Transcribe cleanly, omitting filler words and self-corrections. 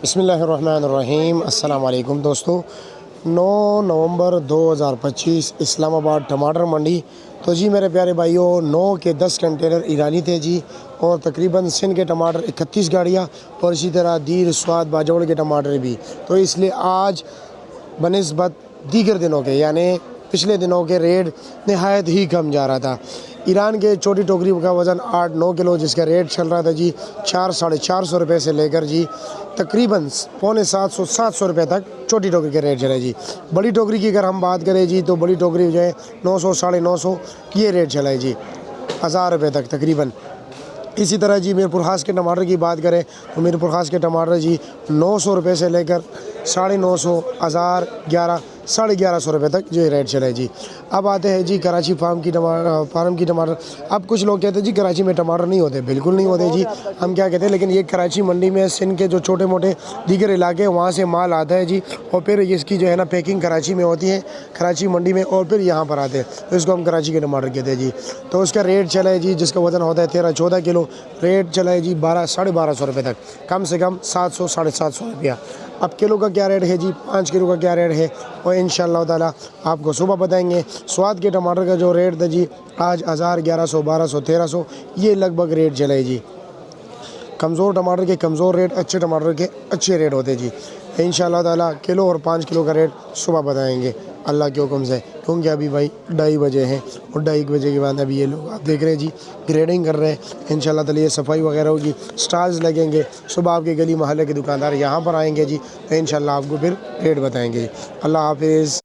बिस्मिल्लाहिर्रहमानिर्रहीम। अस्सलाम वालेकुम दोस्तों। 9 नवंबर 2025 इस्लामाबाद टमाटर मंडी। तो जी मेरे प्यारे भाइयों, 9 के 10 कंटेनर ईरानी थे जी, और तकरीबन सिंध के टमाटर 31 गाड़ियाँ, और इसी तरह दीर स्वाद बाजौड़ के टमाटर भी। तो इसलिए आज बनिस्बत दीगर दिनों के यानी पिछले दिनों के रेट नहायत ही कम जा रहा था। ईरान के छोटी टोकरी का वज़न 8-9 किलो, जिसका रेट चल रहा था जी 400-450 रुपये से लेकर जी तकरीबन पौने 700 रुपये तक छोटी टोकरी के रेट चले जी। बड़ी टोकरी की अगर हम बात करें जी, तो बड़ी टोकरी जो है 900-950 ये रेट चला है जी, 1000 रुपये तक तकरीबन। इसी तरह जी मीरपुर खास के टमाटर की बात करें तो मीरपुर खास के टमाटर जी 900 रुपये से लेकर 950, 1000, 1100 रुपये तक जो रेट चले जी। अब आते हैं जी कराची फार्म की टमाटर। अब कुछ लोग कहते हैं जी कराची में टमाटर नहीं होते, बिल्कुल नहीं होते जी। हम क्या कहते हैं, लेकिन ये कराची मंडी में सिंध के जो छोटे मोटे दीगर इलाके वहाँ से माल आता है जी, और फिर इसकी जो है ना पैकिंग कराची में होती है, कराची मंडी में, और फिर यहाँ पर आते हैं, तो इसको हम कराची के टमाटर कहते हैं जी। तो उसका रेट चला है जी, जिसका वज़न होता है 13-14 किलो, रेट चला है जी 1200-1250 रुपये तक, कम से कम 700-750 रुपया। अब किलो का क्या रेट है जी, 5 किलो का क्या रेट है, और इंशाअल्लाह ताला आपको सुबह बताएंगे। स्वाद के टमाटर का जो रेट था जी आज 1000, 1100, 1200, 1300 ये लगभग रेट चले जी। कमज़ोर टमाटर के कमज़ोर रेट, अच्छे टमाटर के अच्छे रेट होते जी। इंशाअल्लाह ताला किलो और 5 किलो का रेट सुबह बताएंगे अल्लाह के हुक्म से, क्योंकि अभी भाई 2:30 बजे हैं, और 2:30 बजे के बाद अभी ये लोग आप देख रहे हैं जी ग्रेडिंग कर रहे हैं। इंशाअल्लाह ताला ये सफाई वगैरह होगी, स्टॉल्स लगेंगे, सुबह आपके गली मोहल्ले के दुकानदार यहाँ पर आएंगे जी, तो इंशाअल्लाह आपको फिर रेट बताएंगे जी। अल्लाह हाफिज़।